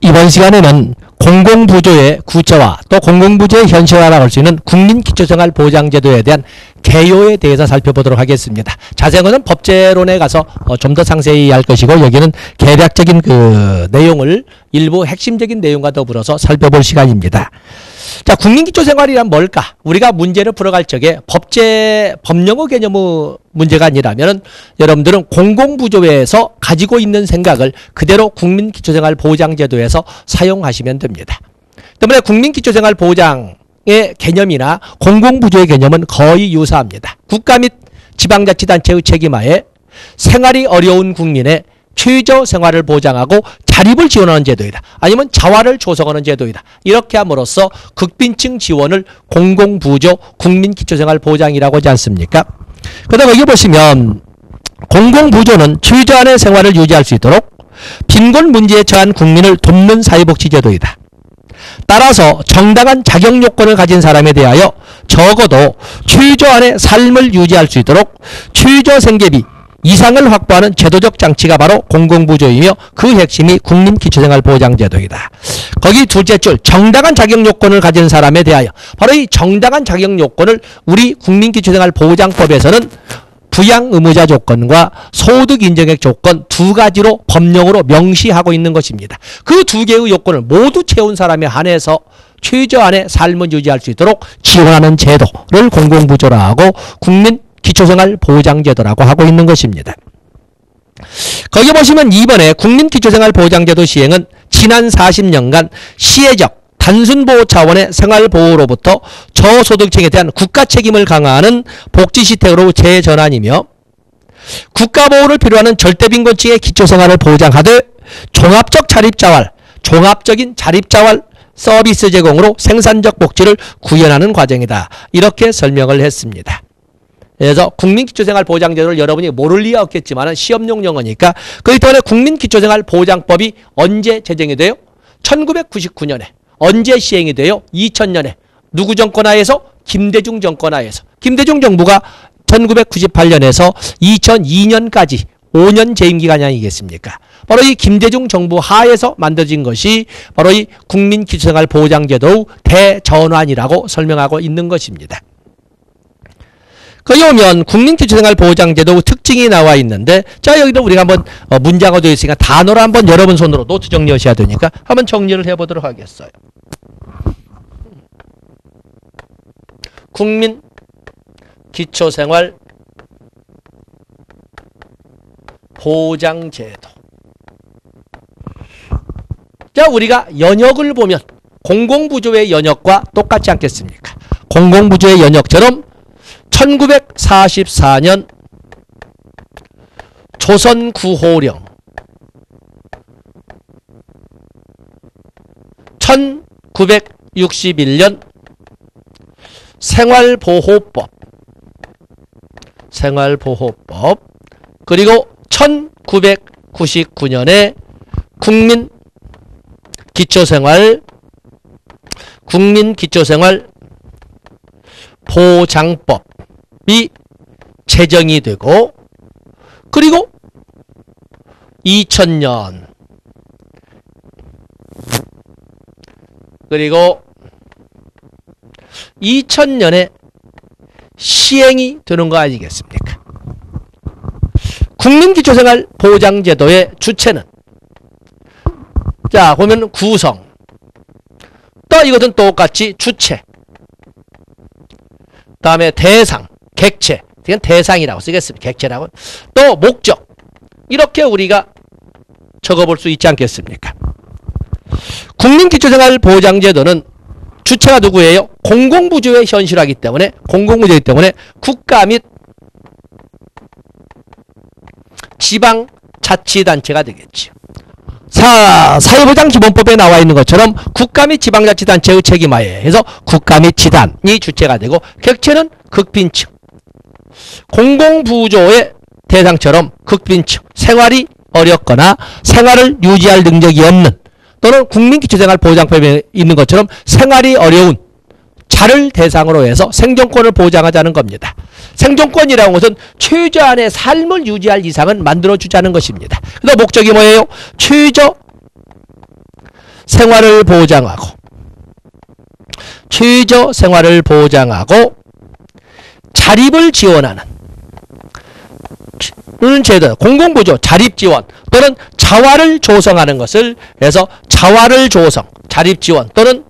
이번 시간에는 공공부조의 구체화 또 공공부조의 현실화라고 할 수 있는 국민기초생활보장제도에 대한 개요에 대해서 살펴보도록 하겠습니다. 자세한 법제론에 가서 좀 더 상세히 할 것이고 여기는 개략적인 그 내용을 일부 핵심적인 내용과 더불어서 살펴볼 시간입니다. 자, 국민기초생활이란 뭘까? 우리가 문제를 풀어갈 적에 법령어 개념의 문제가 아니라면 여러분들은 공공부조에서 가지고 있는 생각을 그대로 국민기초생활보장제도에서 사용하시면 됩니다. 때문에 국민기초생활보장의 개념이나 공공부조의 개념은 거의 유사합니다. 국가 및 지방자치단체의 책임하에 생활이 어려운 국민의 최저 생활을 보장하고 자립을 지원하는 제도이다. 아니면 자활을 조성하는 제도이다. 이렇게 함으로써 극빈층 지원을 공공부조 국민기초생활보장이라고 하지 않습니까? 그다음 여기 보시면 공공부조는 최저한의 생활을 유지할 수 있도록 빈곤 문제에 처한 국민을 돕는 사회복지제도이다. 따라서 정당한 자격 요건을 가진 사람에 대하여 적어도 최저한의 삶을 유지할 수 있도록 최저 생계비 이상을 확보하는 제도적 장치가 바로 공공부조이며 그 핵심이 국민기초생활보장제도이다. 거기 둘째 줄 정당한 자격 요건을 가진 사람에 대하여 바로 이 정당한 자격 요건을 우리 국민기초생활보장법에서는 부양 의무자 조건과 소득 인정액 조건 두 가지로 법령으로 명시하고 있는 것입니다. 그 두 개의 요건을 모두 채운 사람에 한해서 최저한의 삶을 유지할 수 있도록 지원하는 제도를 공공부조라 하고 국민기초생활보장제도라고 하고 있는 것입니다. 거기 보시면 이번에 국민기초생활보장제도 시행은 지난 40년간 시혜적 단순보호 차원의 생활보호로부터 저소득층에 대한 국가 책임을 강화하는 복지시스템으로 재전환이며 국가보호를 필요하는 절대빈곤층의 기초생활을 보장하되 종합적인 자립자활 서비스 제공으로 생산적 복지를 구현하는 과정이다. 이렇게 설명을 했습니다. 그래서 국민기초생활보장제도를 여러분이 모를 리가 없겠지만 시험용 용어니까 그렇기 때문에 국민기초생활보장법이 언제 제정이 돼요? 1999년에. 언제 시행이 돼요? 2000년에. 누구 정권 하에서? 김대중 정권 하에서. 김대중 정부가 1998년에서 2002년까지 5년 재임기간이 아니겠습니까? 바로 이 김대중 정부 하에서 만들어진 것이 바로 이 국민기초생활보장제도의 대전환이라고 설명하고 있는 것입니다. 거기 오면 국민기초생활보장제도 특징이 나와 있는데 자 여기도 우리가 한번 문장어 되어 있으니까 단어로 한번 여러분 손으로 노트 정리하셔야 되니까 한번 정리를 해보도록 하겠어요. 국민기초생활보장제도. 자 우리가 연역을 보면 공공부조의 연역과 똑같지 않겠습니까? 공공부조의 연역처럼 1944년 조선구호령 1961년 생활보호법 그리고 1999년에 국민기초생활보장법이 제정이 되고 그리고 2000년 그리고 2000년에 시행이 되는 거 아니겠습니까? 국민기초생활보장제도의 주체는 자 보면 구성 또 이것은 똑같이 주체 다음에 대상, 객체 이건 대상이라고 쓰겠습니다. 객체라고 또 목적 이렇게 우리가 적어볼 수 있지 않겠습니까? 국민기초생활보장제도는 주체가 누구예요? 공공부조의 현실화이기 때문에 공공부조이기 때문에 국가 및 지방자치단체가 되겠죠. 사회보장기본법에 나와 있는 것처럼 국가 및 지방자치단체의 책임하에 해서 국가 및 지단이 주체가 되고 객체는 극빈층 공공부조의 대상처럼 극빈층 생활이 어렵거나 생활을 유지할 능력이 없는 또는 국민기초생활보장법에 있는 것처럼 생활이 어려운 자를 대상으로 해서 생존권을 보장하자는 겁니다. 생존권이라는 것은 최저한의 삶을 유지할 이상은 만들어주자는 것입니다. 그래서 목적이 뭐예요? 최저 생활을 보장하고 최저 생활을 보장하고 자립을 지원하는 제도, 공공부조 자립 지원 또는 자활을 조성하는 것을 해서 자활을 조성, 자립 지원 또는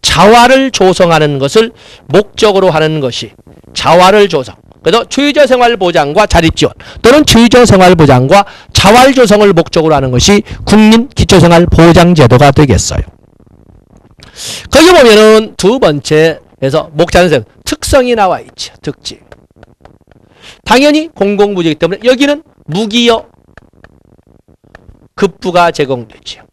자활을 조성하는 것을 목적으로 하는 것이 자활을 조성. 그래서 최저생활보장과 자립지원 또는 최저생활보장과 자활조성을 목적으로 하는 것이 국민기초생활보장제도가 되겠어요. 거기 보면은 두 번째에서 목자는 특성이 나와 있죠. 특징. 당연히 공공부조이기 때문에 여기는 무기여 급부가 제공되죠.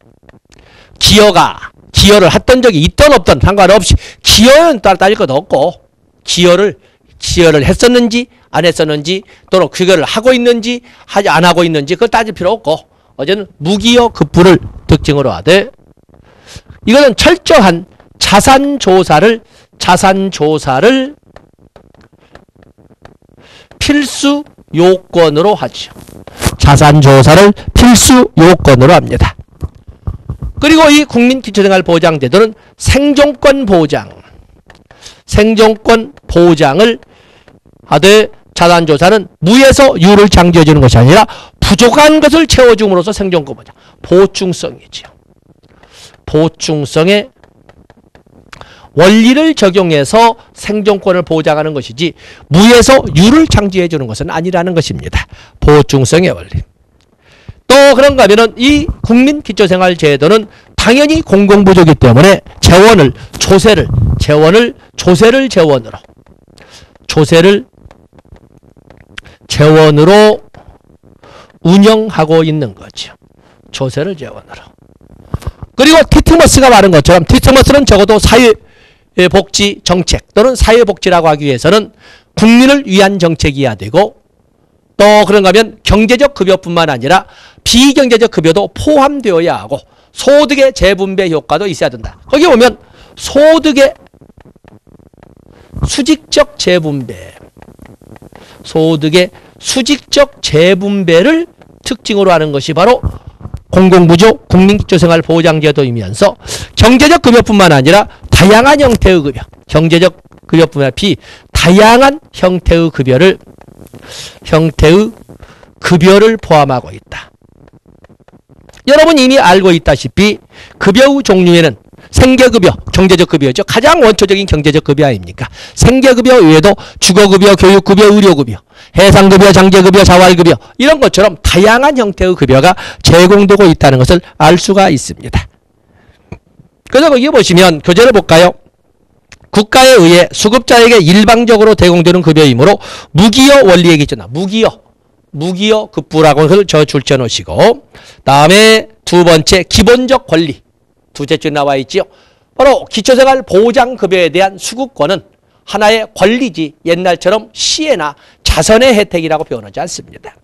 기여를 했던 적이 있던 없던 상관없이 기여는 따질 것도 없고 기여를 했었는지 안 했었는지 또는 그거를 하고 있는지 하지 안 하고 있는지 그걸 따질 필요 없고 어제는 무기여 급부를 특징으로 하되 이거는 철저한 자산조사를 필수 요건으로 하죠. 자산조사를 필수 요건으로 합니다. 그리고 이 국민기초생활보장제도는 생존권 보장을 하되 자산조사는 무에서 유를 창조해주는 것이 아니라 부족한 것을 채워줌으로써 생존권 보장. 보충성이죠. 보충성의 원리를 적용해서 생존권을 보장하는 것이지 무에서 유를 창조해주는 것은 아니라는 것입니다. 보충성의 원리. 또 그런가 하면은 이 국민기초생활제도는 당연히 공공부조이기 때문에 조세를 재원으로 운영하고 있는 거죠. 조세를 재원으로. 그리고 티트머스가 말한 것처럼 티트머스는 적어도 사회복지 정책 또는 사회복지라고 하기 위해서는 국민을 위한 정책이어야 되고 또 그런가 하면 경제적 급여뿐만 아니라 비경제적 급여도 포함되어야 하고 소득의 재분배 효과도 있어야 된다. 거기 보면 소득의 수직적 재분배를 특징으로 하는 것이 바로 공공부조 국민기초생활보장제도이면서 경제적 급여뿐만 아니라 다양한 형태의 급여, 경제적 급여뿐만 아니라 다양한 형태의 급여를 포함하고 있다. 여러분 이미 알고 있다시피 급여의 종류에는 생계급여, 경제적 급여죠. 가장 원초적인 경제적 급여 아닙니까? 생계급여 외에도 주거급여, 교육급여, 의료급여, 해상급여, 장제급여, 자활급여 이런 것처럼 다양한 형태의 급여가 제공되고 있다는 것을 알 수가 있습니다. 그래서 거기 보시면 교재를 볼까요? 국가에 의해 수급자에게 일방적으로 제공되는 급여이므로 무기여 원리에 기초나 무기여 급부라고 해서 줄쳐 놓으시고 다음에 두 번째 기본적 권리 두째 줄 나와 있지요. 바로 기초생활보장급여에 대한 수급권은 하나의 권리지 옛날처럼 시혜나 자선의 혜택이라고 표현하지 않습니다.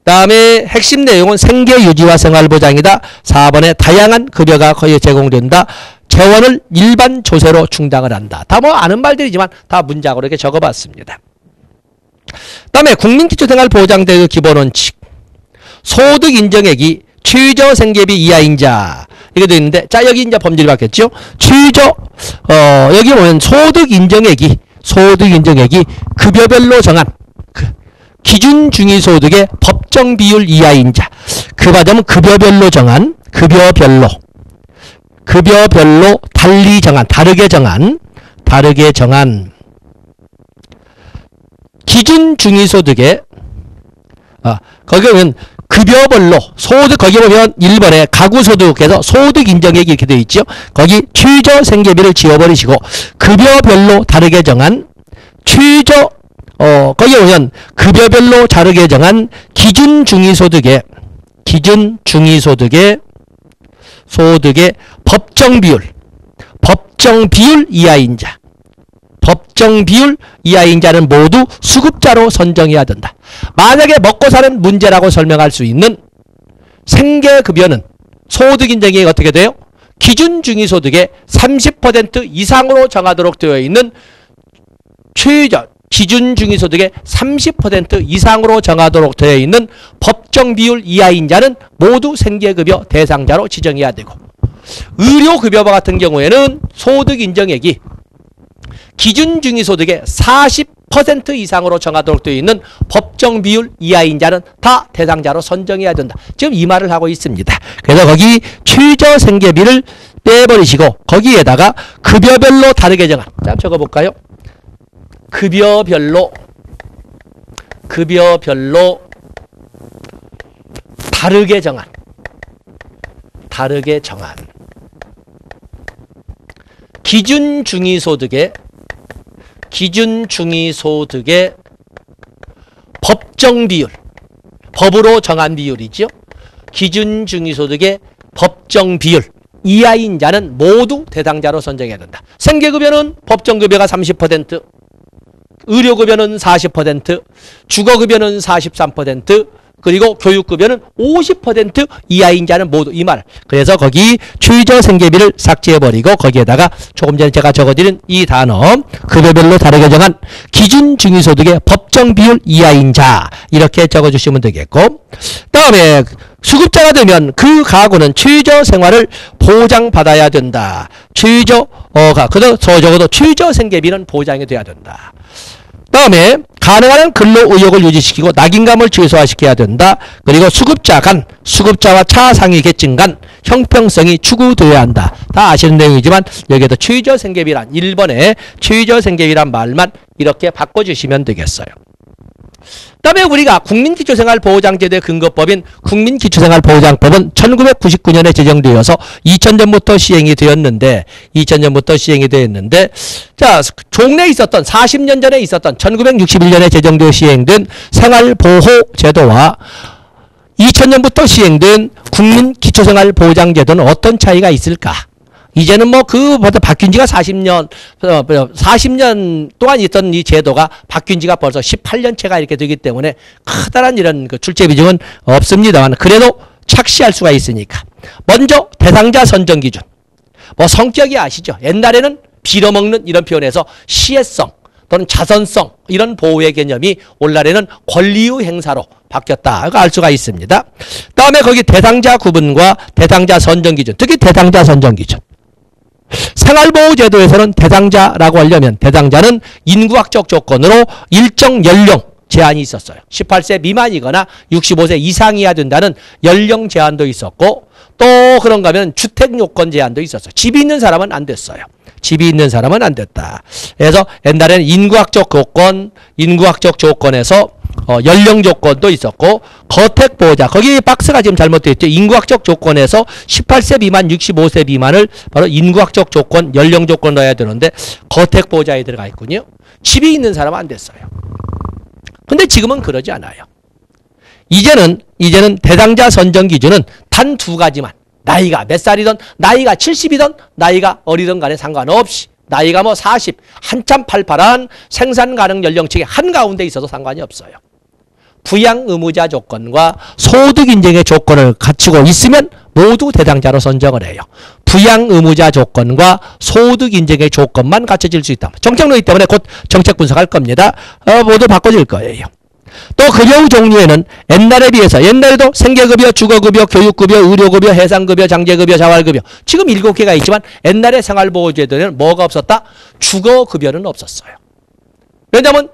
다음에 핵심 내용은 생계유지와 생활보장이다. 4번에 다양한 급여가 거의 제공된다. 재원을 일반 조세로 충당을 한다. 다 뭐 아는 말들이지만 다 문장으로 이렇게 적어봤습니다. 다음에 국민기초생활보장제도의 기본원칙 소득 인정액이 최저 생계비 이하인 자 이게 되어 있는데 자 여기 이제 범죄를 받겠죠. 여기 보면 소득 인정액이 급여별로 정한 기준 중위소득의 법정 비율 이하인 자 그 과정은 급여별로 정한 급여별로 다르게 정한 기준 중위소득의 거기 보면 급여별로 소득 거기 보면 1번에 가구소득에서 소득 인정액이 이렇게 되어 있죠. 거기 최저 생계비를 지워버리시고 급여별로 다르게 정한 거기 보면 급여별로 다르게 정한 기준 중위소득의 소득의 법정 비율 이하인 자는 모두 수급자로 선정해야 된다. 만약에 먹고 사는 문제라고 설명할 수 있는 생계급여는 소득인정액이 어떻게 돼요? 기준 중위소득의 30% 이상으로 정하도록 되어 있는 기준 중위소득의 30% 이상으로 정하도록 되어 있는 법정 비율 이하인 자는 모두 생계급여 대상자로 지정해야 되고 의료급여와 같은 경우에는 소득 인정액이 기준 중위소득의 40% 이상으로 정하도록 되어 있는 법정 비율 이하인 자는 다 대상자로 선정해야 된다. 지금 이 말을 하고 있습니다. 그래서 거기 최저생계비를 빼버리시고 거기에다가 급여별로 다르게 정한, 자 적어볼까요? 급여별로 다르게 정한 기준 중위소득의 법정 비율, 법으로 정한 비율이죠. 기준 중위소득의 법정 비율 이하인 자는 모두 대상자로 선정해야 된다. 생계급여는 법정급여가 30%, 의료급여는 40%, 주거급여는 43%, 그리고 교육급여는 50% 이하인 자는 모두 이 말. 그래서 거기 최저생계비를 삭제해버리고 거기에다가 조금 전에 제가 적어드린 이 단어 급여별로 다르게 정한 기준 중위소득의 법정 비율 이하인 자 이렇게 적어주시면 되겠고, 다음에 수급자가 되면 그 가구는 최저생활을 보장받아야 된다. 그래서 적어도 최저생계비는 보장이 돼야 된다. 다음에 가능한 근로 의욕을 유지시키고 낙인감을 최소화시켜야 된다. 그리고 수급자 간, 수급자와 차상위 계층 간 형평성이 추구되어야 한다. 다 아시는 내용이지만 여기에도 최저생계비란 1번에 최저생계비란 말만 이렇게 바꿔주시면 되겠어요. 그다음에 우리가 국민기초생활보장제도의 근거법인 국민기초생활보장법은 1999년에 제정되어서 2000년부터 시행이 되었는데 자, 종래에 있었던 40년 전에 있었던 1961년에 제정되어 시행된 생활보호제도와 2000년부터 시행된 국민기초생활보장제도는 어떤 차이가 있을까? 이제는 뭐 그보다 바뀐 지가 40년 동안 있던 이 제도가 바뀐 지가 벌써 18년째가 이렇게 되기 때문에 커다란 이런 그 출제 비중은 없습니다만 그래도 착시할 수가 있으니까. 먼저 대상자 선정 기준. 뭐 성격이 아시죠? 옛날에는 빌어먹는 이런 표현에서 시혜성 또는 자선성 이런 보호의 개념이 오늘날에는 권리의 행사로 바뀌었다. 알 수가 있습니다. 다음에 거기 대상자 구분과 대상자 선정 기준. 특히 대상자 선정 기준. 생활보호제도에서는 대상자라고 하려면 대상자는 인구학적 조건으로 일정 연령 제한이 있었어요. 18세 미만이거나 65세 이상이어야 된다는 연령 제한도 있었고 또 그런가 하면 주택 요건 제한도 있었어요. 집이 있는 사람은 안 됐어요. 집이 있는 사람은 안 됐다. 그래서 옛날에는 인구학적 조건에서 연령 조건도 있었고 거택보호자 거기 박스가 지금 잘못되어 있죠. 인구학적 조건에서 18세 미만 65세 미만을 바로 인구학적 조건 연령 조건 넣어야 되는데 거택보호자에 들어가 있군요. 집이 있는 사람은 안 됐어요. 근데 지금은 그러지 않아요. 이제는 대상자 선정 기준은 단 두 가지만 나이가 몇 살이든 나이가 70이든 나이가 어리든 간에 상관없이 나이가 뭐 40 한참 팔팔한 생산 가능 연령층의 한가운데 있어도 상관이 없어요. 부양 의무자 조건과 소득 인정의 조건을 갖추고 있으면 모두 대상자로 선정을 해요. 부양 의무자 조건과 소득 인정의 조건만 갖춰질 수 있다. 정책론이기 때문에 곧 정책 분석할 겁니다. 모두 바꿔질 거예요. 또 급여 종류에는 옛날에 비해서 옛날에도 생계급여, 주거급여, 교육급여, 의료급여, 해상급여, 장제급여, 자활급여 지금 7개가 있지만 옛날에 생활보호제도에는 뭐가 없었다? 주거급여는 없었어요. 왜냐하면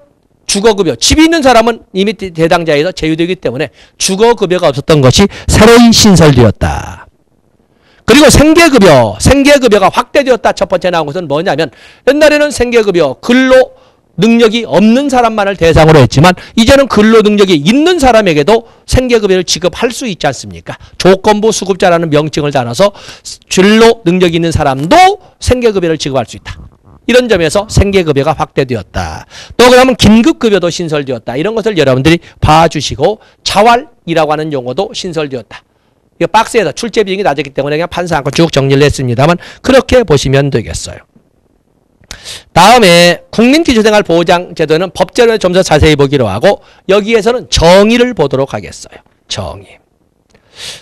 주거급여, 집이 있는 사람은 이미 대상자에서 제외되기 때문에 주거급여가 없었던 것이 새로이 신설되었다. 그리고 생계급여가 확대되었다. 첫 번째 나온 것은 뭐냐면 옛날에는 생계급여, 근로 능력이 없는 사람만을 대상으로 했지만 이제는 근로 능력이 있는 사람에게도 생계급여를 지급할 수 있지 않습니까? 조건부 수급자라는 명칭을 달아서 근로 능력이 있는 사람도 생계급여를 지급할 수 있다. 이런 점에서 생계급여가 확대되었다. 또 그러면 긴급급여도 신설되었다. 이런 것을 여러분들이 봐주시고 자활이라고 하는 용어도 신설되었다. 이 박스에서 출제 비용이 낮았기 때문에 그냥 판사 않고 쭉 정리를 했습니다만 그렇게 보시면 되겠어요. 다음에 국민기초생활보장제도는 법제로에 좀 더 자세히 보기로 하고 여기에서는 정의를 보도록 하겠어요. 정의.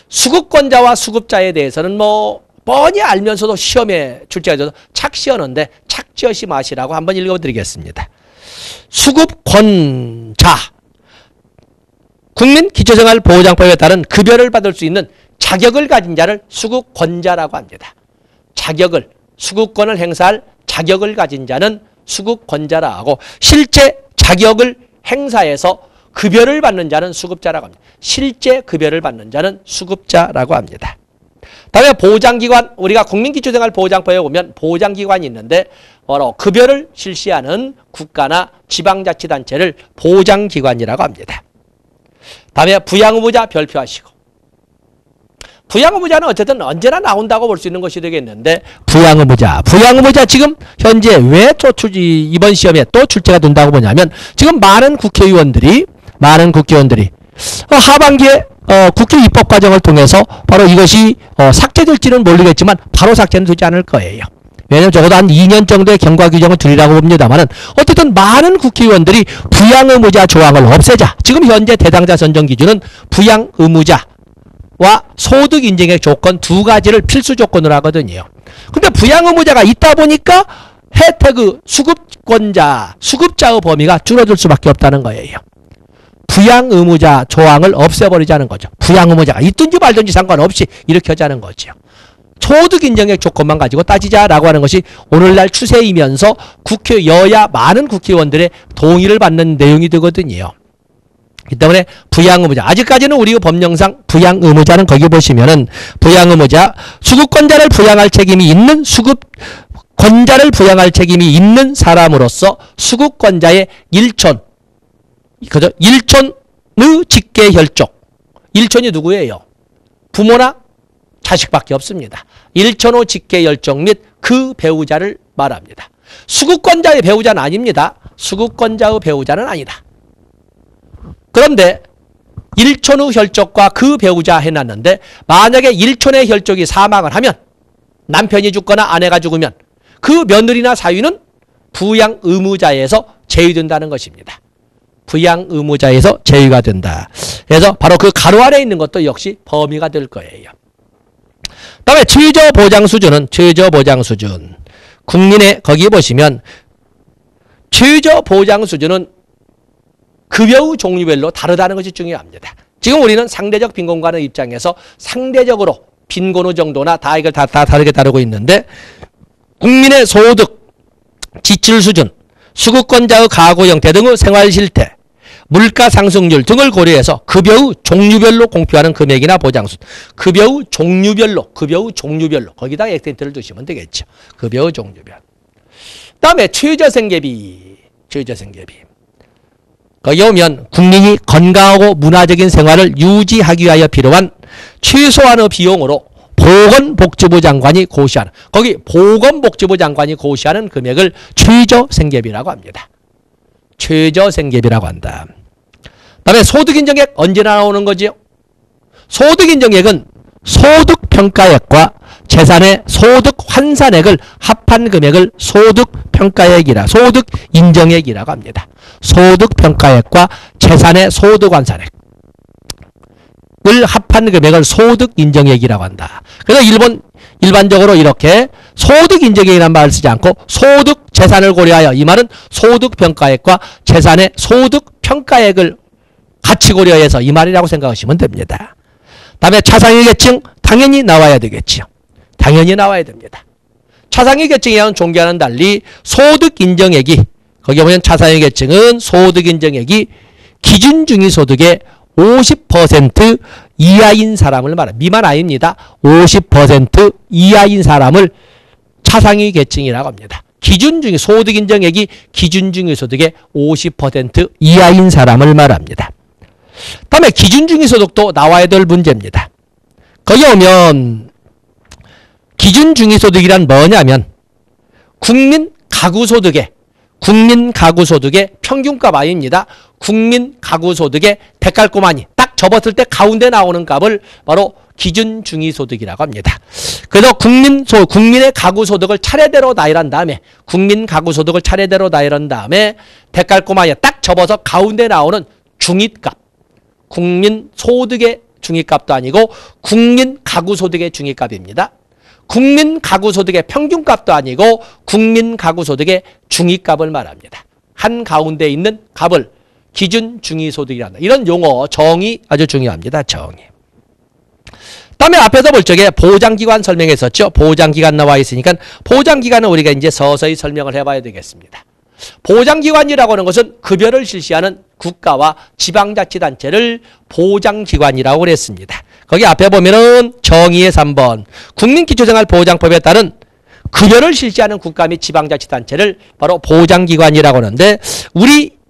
수급권자와 수급자에 대해서는 뭐 뻔히 알면서도 시험에 출제가 돼서 착시하는데 착지하시 마시라고 한번 읽어드리겠습니다. 수급권자. 국민기초생활보장법에 따른 급여를 받을 수 있는 자격을 가진 자를 수급권자라고 합니다. 자격을 수급권을 행사할 자격을 가진 자는 수급권자라 하고 실제 자격을 행사해서 급여를 받는 자는 수급자라고 합니다. 실제 급여를 받는 자는 수급자라고 합니다. 다음에 보장기관, 우리가 국민기초생활보장법에 보면 보장기관이 있는데 바로 급여를 실시하는 국가나 지방자치단체를 보장기관이라고 합니다. 다음에 부양의무자 별표하시고, 부양의무자는 어쨌든 언제나 나온다고 볼 수 있는 것이 되겠는데, 부양의무자 지금 현재 왜 또 이번 시험에 또 출제가 된다고 보냐면, 지금 많은 국회의원들이 하반기에 국회 입법 과정을 통해서 바로 이것이 삭제될지는 모르겠지만 바로 삭제는 되지 않을 거예요. 왜냐하면 적어도 한 2년 정도의 경과 규정을 두리라고 봅니다만은 어쨌든 많은 국회의원들이 부양의무자 조항을 없애자. 지금 현재 대상자 선정 기준은 부양의무자와 소득 인정의 조건 두 가지를 필수 조건으로 하거든요. 근데 부양의무자가 있다 보니까 혜택의 수급자의 범위가 줄어들 수밖에 없다는 거예요. 부양의무자 조항을 없애버리자는 거죠. 부양의무자가 있든지 말든지 상관없이 이렇게 하자는 거죠. 소득 인정의 조건만 가지고 따지자라고 하는 것이 오늘날 추세이면서 여야 많은 국회의원들의 동의를 받는 내용이 되거든요. 그렇기 때문에 부양의무자, 아직까지는 우리 법령상 부양의무자는 거기 보시면은 부양의무자, 수급권자를 부양할 책임이 있는 수급권자를 부양할 책임이 있는 사람으로서 수급권자의 일촌의 직계혈족. 일촌이 누구예요? 부모나 자식밖에 없습니다. 일촌의 직계혈족 및 그 배우자를 말합니다. 수급권자의 배우자는 아닙니다. 수급권자의 배우자는 아니다. 그런데 일촌의 혈족과 그 배우자 해놨는데 만약에 일촌의 혈족이 사망을 하면, 남편이 죽거나 아내가 죽으면 그 며느리나 사위는 부양의무자에서 제외된다는 것입니다. 부양의무자에서 제외가 된다. 그래서 바로 그 가로 아래에 있는 것도 역시 범위가 될 거예요. 다음에 최저보장 수준은 국민의 거기 보시면 최저보장 수준은 급여의 종류별로 다르다는 것이 중요합니다. 지금 우리는 상대적 빈곤가는 입장에서 상대적으로 빈곤의 정도나 다 이걸 다 다르게 다루고 있는데, 국민의 소득, 지출 수준, 수급권자의 가구 형태 등의 생활 실태, 물가 상승률 등을 고려해서 급여의 종류별로 공표하는 금액이나 보장수. 급여의 종류별로 거기다 액센트를 두시면 되겠죠. 급여의 종류별. 다음에 최저생계비. 거기 오면 국민이 건강하고 문화적인 생활을 유지하기 위하여 필요한 최소한의 비용으로 보건복지부 장관이 고시하는, 거기 보건복지부 장관이 고시하는 금액을 최저생계비라고 합니다. 최저생계비라고 한다. 다음에 소득인정액 언제나 나오는 거지요? 소득인정액은 소득평가액과 재산의 소득환산액을 합한 금액을 소득인정액이라고 합니다. 소득평가액과 재산의 소득환산액을 합한 금액을 소득인정액이라고 한다. 그래서 일반적으로 이렇게 소득인정액이라는 말을 쓰지 않고 소득재산을 고려하여, 이 말은 소득평가액과 재산의 소득평가액을 같이 고려해서 이 말이라고 생각하시면 됩니다. 다음에 차상위 계층 당연히 나와야 되겠죠. 당연히 나와야 됩니다. 차상위 계층이와는 종교와는 달리 소득인정액이, 거기 보면 차상위 계층은 소득인정액이 기준중위소득의 50% 이하인 사람을 말합니다. 미만 아닙니다. 50% 이하인 사람을 차상위 계층이라고 합니다. 소득인정액이 기준중위소득의 50% 이하인 사람을 말합니다. 다음에 기준중위소득도 나와야 될 문제입니다. 거기 오면 기준중위소득이란 뭐냐면 국민 가구소득의 평균값 아닙니다. 국민 가구소득의 대깔꼬마니 딱 접었을 때 가운데 나오는 값을 바로 기준중위소득이라고 합니다. 그래서 국민의 가구소득을 차례대로 나열한 다음에 대깔꼬마니에 딱 접어서 가운데 나오는 중위값, 국민 소득의 중위값도 아니고 국민 가구소득의 중위값입니다. 국민 가구소득의 평균값도 아니고 국민 가구소득의 중위값을 말합니다. 한가운데 있는 값을 기준중위소득이란다. 이런 용어, 정의 아주 중요합니다. 정의. 다음에 앞에서 볼 적에 보장기관 설명했었죠. 보장기관 나와 있으니까 보장기관은 우리가 이제 서서히 설명을 해봐야 되겠습니다. 보장기관이라고 하는 것은 급여를 실시하는 국가와 지방자치단체를 보장기관이라고 그랬습니다. 거기 앞에 보면은 정의의 3번 국민기초생활보장법에 따른 급여를 실시하는 국가 및 지방자치단체를 바로 보장기관이라고 하는데 우리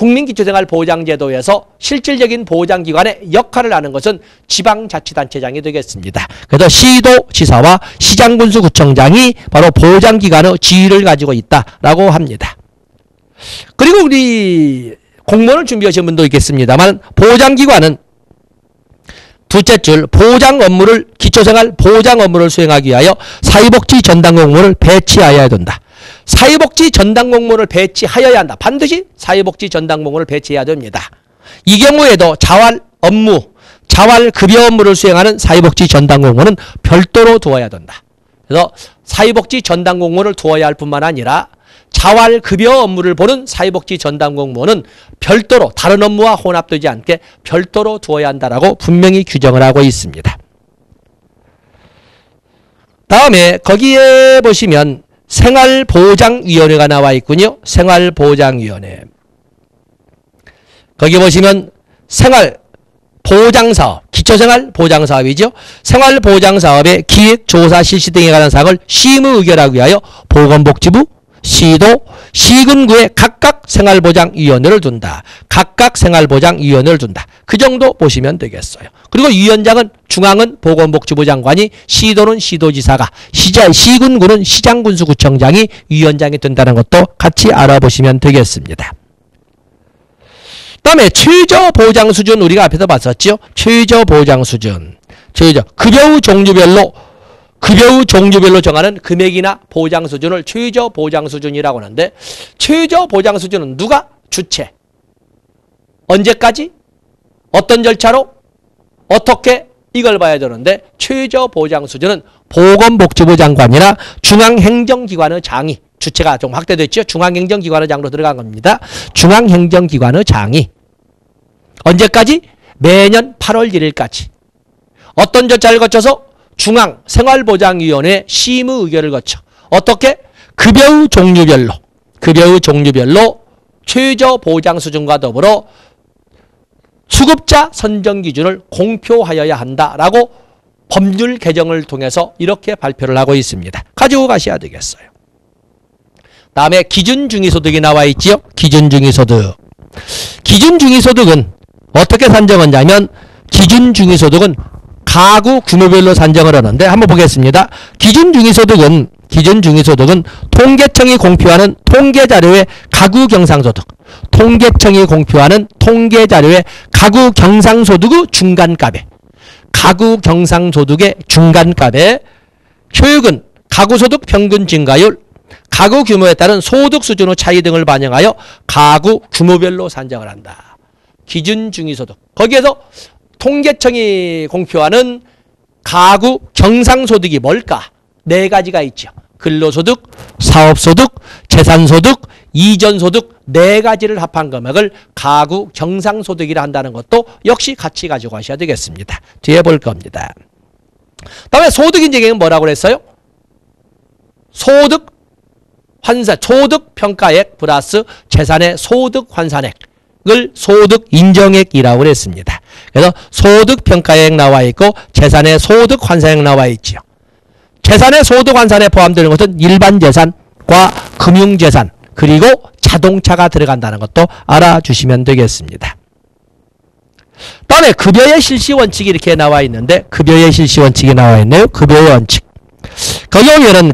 국민기초생활보장제도에서 실질적인 보장기관의 역할을 하는 것은 지방자치단체장이 되겠습니다. 그래서 시도지사와 시장군수구청장이 바로 보장기관의 지위를 가지고 있다라고 합니다. 그리고 우리 공무원을 준비하신 분도 있겠습니다만 보장기관은 둘째 줄 보장 업무를 기초생활 보장 업무를 수행하기 위하여 사회복지 전담 공무원을 배치하여야 된다. 사회복지 전담 공무원을 배치하여야 한다. 반드시 사회복지 전담 공무원을 배치해야 됩니다. 이 경우에도 자활 업무, 자활 급여 업무를 수행하는 사회복지 전담 공무원은 별도로 두어야 된다. 그래서 사회복지 전담 공무원을 두어야 할 뿐만 아니라 자활 급여 업무를 보는 사회복지 전담 공무원은 별도로 다른 업무와 혼합되지 않게 별도로 두어야 한다라고 분명히 규정을 하고 있습니다. 다음에 거기에 보시면 생활보장위원회가 나와 있군요. 생활보장위원회. 거기 보시면 생활보장사업, 기초생활보장사업이죠. 생활보장사업의 기획, 조사, 실시 등에 관한 사항을 심의의결하기 위하여 보건복지부, 시도, 시군구에 각각 생활보장위원회를 둔다. 각각 생활보장위원회를 둔다. 그 정도 보시면 되겠어요. 그리고 위원장은 중앙은 보건복지부 장관이, 시도는 시도지사가, 시군구는 시장군수구청장이 위원장이 된다는 것도 같이 알아보시면 되겠습니다. 다음에 최저보장 수준 우리가 앞에서 봤었죠. 최저보장 수준. 급여의 종류별로 정하는 금액이나 보장 수준을 최저보장 수준이라고 하는데 최저보장 수준은 누가 주체? 언제까지? 어떤 절차로? 어떻게? 이걸 봐야 되는데 최저보장 수준은 보건복지부 장관이나 중앙행정기관의 장이 주체가 좀 확대됐죠. 중앙행정기관의 장으로 들어간 겁니다. 중앙행정기관의 장이 언제까지? 매년 8월 1일까지 어떤 절차를 거쳐서 중앙생활보장위원회 심의의결을 거쳐 어떻게? 급여의 종류별로 최저보장 수준과 더불어 수급자 선정 기준을 공표하여야 한다라고 법률 개정을 통해서 이렇게 발표를 하고 있습니다. 가지고 가셔야 되겠어요. 다음에 기준중위소득이 나와 있지요. 기준중위소득. 기준중위소득은 어떻게 산정하냐면 기준중위소득은 가구 규모별로 산정을 하는데 한번 보겠습니다. 기준중위소득은 통계청이 공표하는 통계자료의 가구 경상소득, 통계청이 공표하는 통계자료의 가구 경상소득의 중간값에, 가구 경상소득의 중간값에 효율은 가구소득 평균 증가율, 가구 규모에 따른 소득 수준의 차이 등을 반영하여 가구 규모별로 산정을 한다. 기준중위소득. 거기에서 통계청이 공표하는 가구 경상소득이 뭘까? 4가지가 있죠. 근로소득, 사업소득, 재산소득, 이전소득 4가지를 합한 금액을 가구 경상소득이라 한다는 것도 역시 같이 가지고 가셔야 되겠습니다. 뒤에 볼 겁니다. 다음에 소득인정액은 뭐라고 그랬어요? 소득 평가액 플러스 재산의 소득 환산액을 소득 인정액이라고 그랬습니다. 그래서 소득 평가액 나와 있고 재산의 소득 환산액 나와 있지요. 재산의 소득 환산에 포함되는 것은 일반 재산과 금융재산 그리고 자동차가 들어간다는 것도 알아주시면 되겠습니다. 다음에 급여의 실시 원칙이 이렇게 나와 있는데 급여의 실시 원칙이 나와 있네요. 급여의 원칙. 거기 보면은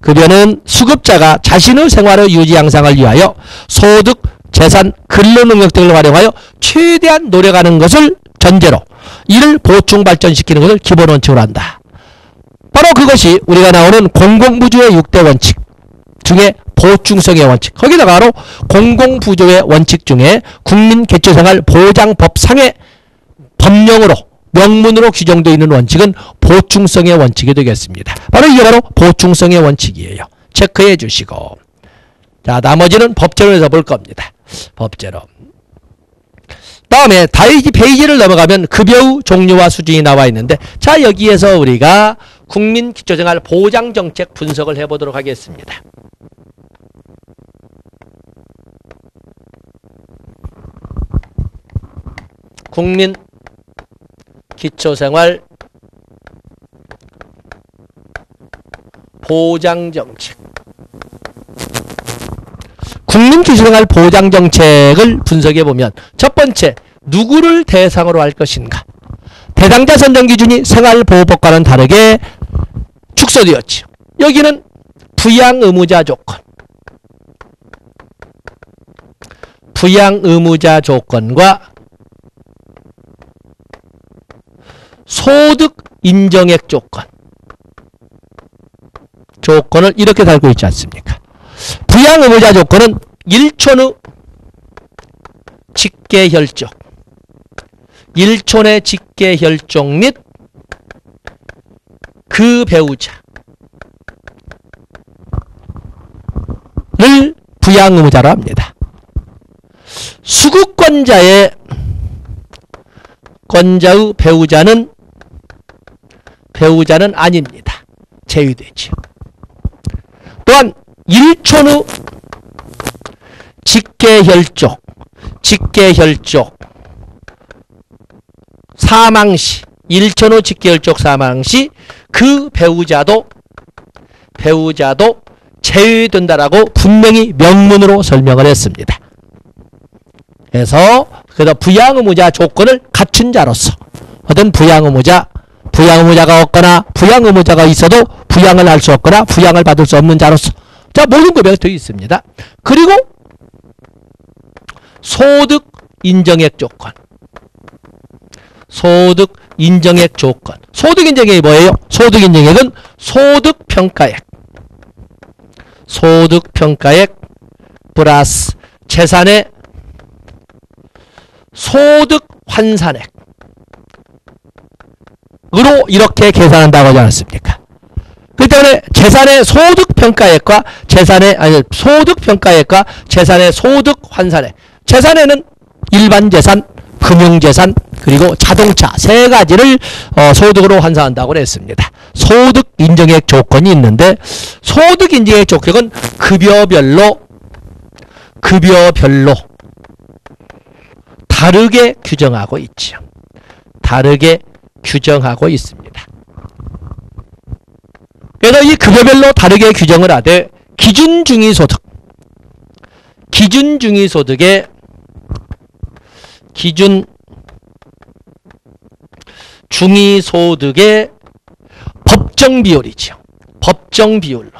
급여는 수급자가 자신의 생활의 유지 향상을 위하여 소득, 재산, 근로 능력 등을 활용하여 최대한 노력하는 것을 전제로 이를 보충 발전시키는 것을 기본 원칙으로 한다. 바로 그것이 우리가 나오는 공공부조의 6대 원칙 중에 보충성의 원칙. 거기다가 바로 공공부조의 원칙 중에 국민개초생활보장법상의 법령으로 명문으로 규정되어 있는 원칙은 보충성의 원칙이 되겠습니다. 바로 이게 바로 보충성의 원칙이에요. 체크해 주시고. 자, 나머지는 법제로에서 볼 겁니다. 법제로. 다음에 페이지를 넘어가면 급여의 종류와 수준이 나와 있는데, 자, 여기에서 우리가 국민기초생활보장정책 분석을 해보도록 하겠습니다. 국민기초생활보장정책. 국민기초생활보장정책을 분석해보면, 첫 번째, 누구를 대상으로 할 것인가. 대상자 선정 기준이 생활보호법과는 다르게 축소되었지요. 여기는 부양의무자 조건, 부양의무자 조건과 소득 인정액 조건을 이렇게 달고 있지 않습니까? 부양의무자 조건은 일촌의 직계혈족, 일촌의 직계혈족 및 그 배우자를 부양의무자로 합니다. 수급권자의 배우자는 아닙니다. 제외되죠. 또한 일촌의 직계혈족 사망시, 일촌의 직계혈족 사망시 그 배우자도 제외된다라고 분명히 명문으로 설명을 했습니다. 그래서 부양의무자 조건을 갖춘 자로서 어떤 부양의무자가 없거나 부양의무자가 있어도 부양을 할 수 없거나 부양을 받을 수 없는 자로서, 자, 모든 급여가 되어 있습니다. 그리고 소득 인정액 조건. 소득 인정액이 뭐예요? 소득 인정액은 소득평가액 플러스 재산의 소득 환산액으로 이렇게 계산한다고 하지 않았습니까? 그 때문에 재산의 소득평가액과 재산의 소득 환산액. 재산에는 일반 재산, 금융재산, 그리고 자동차 세 가지를 소득으로 환산한다고 했습니다. 소득 인정액 조건이 있는데, 소득 인정액 조건은 급여별로 다르게 규정하고 있지요. 다르게 규정하고 있습니다. 그래서 이 급여별로 다르게 규정을 하되, 기준중위소득의 법정 비율이죠. 법정 비율로.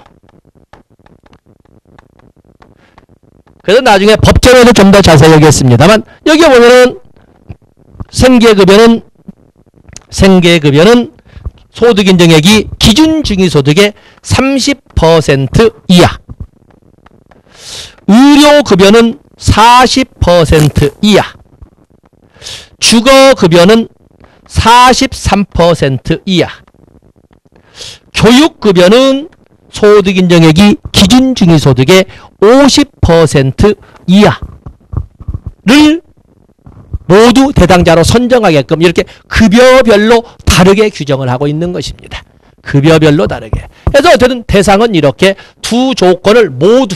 그래서 나중에 법정에도 좀 더 자세히 하겠습니다만, 여기 보면은 생계급여는 소득 인정액이 기준중위소득의 30% 이하, 의료급여는 40% 이하, 주거급여는 43% 이하, 교육급여는 소득 인정액이 기준중위소득의 50% 이하를 모두 대상자로 선정하게끔 이렇게 급여별로 다르게 규정을 하고 있는 것입니다. 급여별로 다르게. 그래서 어쨌든 대상은 이렇게 두 조건을 모두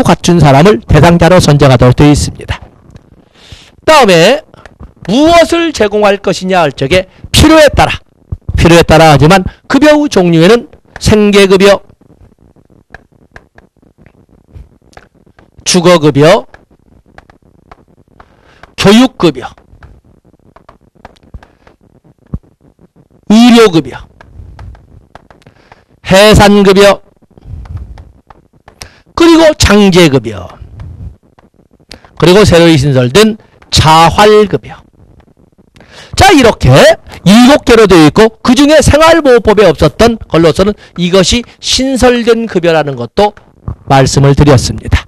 갖춘 사람을 대상자로 선정하도록 되어 있습니다. 다음에 무엇을 제공할 것이냐 할 적에 필요에 따라 하지만 급여의 종류에는 생계급여, 주거급여, 교육급여, 의료급여, 해산급여, 그리고 장제급여, 그리고 새로 신설된 자활급여. 자, 이렇게 7개로 되어 있고, 그 중에 생활보호법에 없었던 걸로서는 이것이 신설된 급여라는 것도 말씀을 드렸습니다.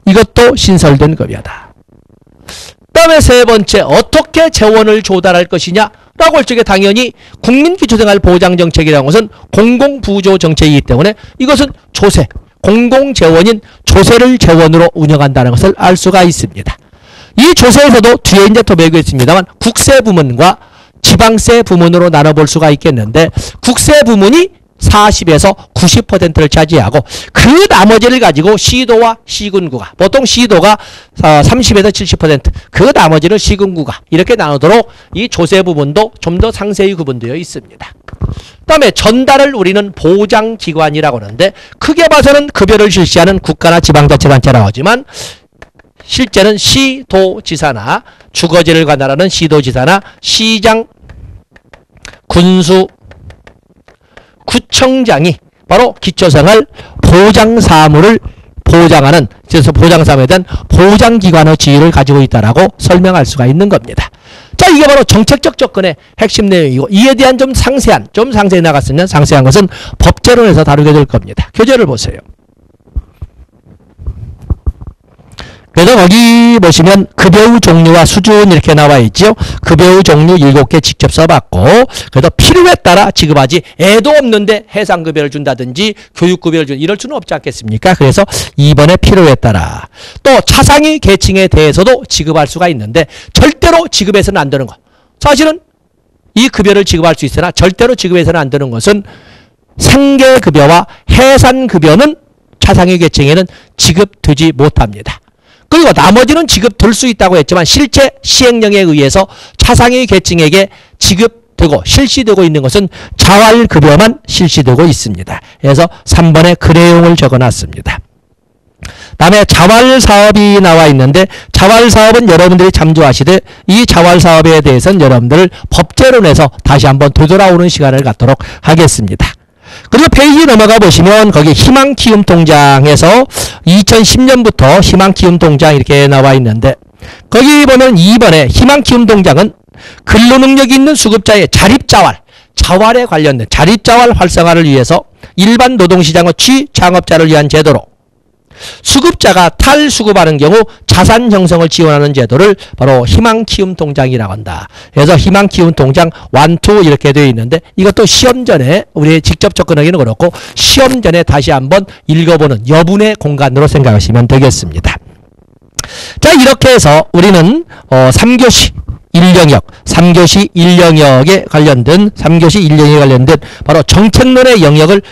이것도 신설된 급여다. 다음에 세 번째, 어떻게 재원을 조달할 것이냐 라고 할 적에 당연히 국민기초생활보장정책이라는 것은 공공부조정책이기 때문에 이것은 조세, 공공재원인 조세를 재원으로 운영한다는 것을 알 수가 있습니다. 이 조세에서도 뒤에 이제 더 매겨있습니다만 국세 부문과 지방세 부문으로 나눠볼 수가 있겠는데 국세 부문이 40에서 90%를 차지하고 그 나머지를 가지고 시도와 시군구가 보통 시도가 30에서 70% 그 나머지를 시군구가 이렇게 나누도록 이 조세 부분도 좀 더 상세히 구분되어 있습니다. 그 다음에 전달을 우리는 보장기관이라고 하는데 크게 봐서는 급여를 실시하는 국가나 지방자치단체라고 하지만 실제는 시도지사나 주거지를 관할하는 시도지사나 시장, 군수, 구청장이 바로 기초생활 보장사무를 보장하는 그래서 보장사무에 대한 보장기관의 지위를 가지고 있다라고 설명할 수가 있는 겁니다. 자, 이게 바로 정책적 접근의 핵심 내용이고 이에 대한 좀 상세히 나갔으면 상세한 것은 법제론에서 다루게 될 겁니다. 교재를 보세요. 그래서 거기 보시면 급여의 종류와 수준 이렇게 나와 있죠. 급여의 종류 7개 직접 써봤고 그래도 필요에 따라 지급하지 애도 없는데 해상급여를 준다든지 교육급여를 준다 이럴 수는 없지 않겠습니까? 그래서 2번에 필요에 따라 또 차상위 계층에 대해서도 지급할 수가 있는데 절대로 지급해서는 안 되는 거. 사실은 이 급여를 지급할 수 있으나 절대로 지급해서는 안 되는 것은 생계급여와 해산급여는 차상위 계층에는 지급되지 못합니다. 그리고 나머지는 지급될 수 있다고 했지만 실제 시행령에 의해서 차상위 계층에게 지급되고 실시되고 있는 것은 자활급여만 실시되고 있습니다. 그래서 3번에 그 내용을 적어놨습니다. 다음에 자활사업이 나와 있는데 자활사업은 여러분들이 참조하시되 이 자활사업에 대해서는 여러분들 법제론에서 다시 한번 되돌아오는 시간을 갖도록 하겠습니다. 그리고 페이지 넘어가 보시면 거기 희망키움통장에서 2010년부터 희망키움통장 이렇게 나와 있는데 거기 보면 2번에 희망키움통장은 근로능력이 있는 수급자의 자립자활, 자활에 관련된 자립자활 활성화를 위해서 일반 노동시장의 취창업자를 위한 제도로 수급자가 탈수급하는 경우 자산 형성을 지원하는 제도를 바로 희망키움통장이라고 한다. 그래서 희망키움통장 1, 2 이렇게 되어 있는데 이것도 시험 전에 우리 직접 접근하기는 그렇고 시험 전에 다시 한번 읽어보는 여분의 공간으로 생각하시면 되겠습니다. 자, 이렇게 해서 우리는 3교시 3교시 1영역에 관련된 3교시 1영역에 관련된 바로 정책론의 영역을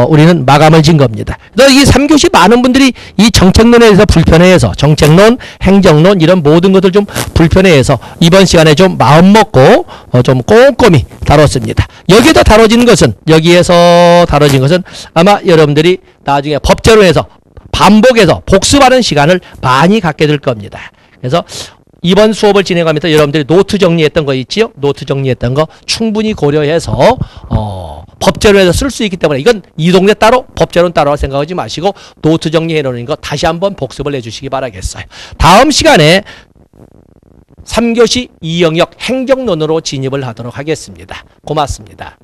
우리는 마감을 진 겁니다. 그래서 이 3교시 많은 분들이 이 정책론에 대해서 불편해해서 정책론, 행정론 이런 모든 것들 좀 불편해해서 이번 시간에 좀 마음먹고 좀 꼼꼼히 다뤘습니다. 여기에서 다뤄진 것은 여기에서 다뤄진 것은 아마 여러분들이 나중에 법제론에서 반복해서 복습하는 시간을 많이 갖게 될 겁니다. 그래서 이번 수업을 진행하면서 여러분들이 노트 정리했던 거 있지요? 노트 정리했던 거 충분히 고려해서 법제론에서 쓸 수 있기 때문에 이건 이동네 따로 법제론 따로 생각하지 마시고 노트 정리해 놓는 거 다시 한번 복습을 해주시기 바라겠어요. 다음 시간에 3교시 2영역 행정론으로 진입을 하도록 하겠습니다. 고맙습니다.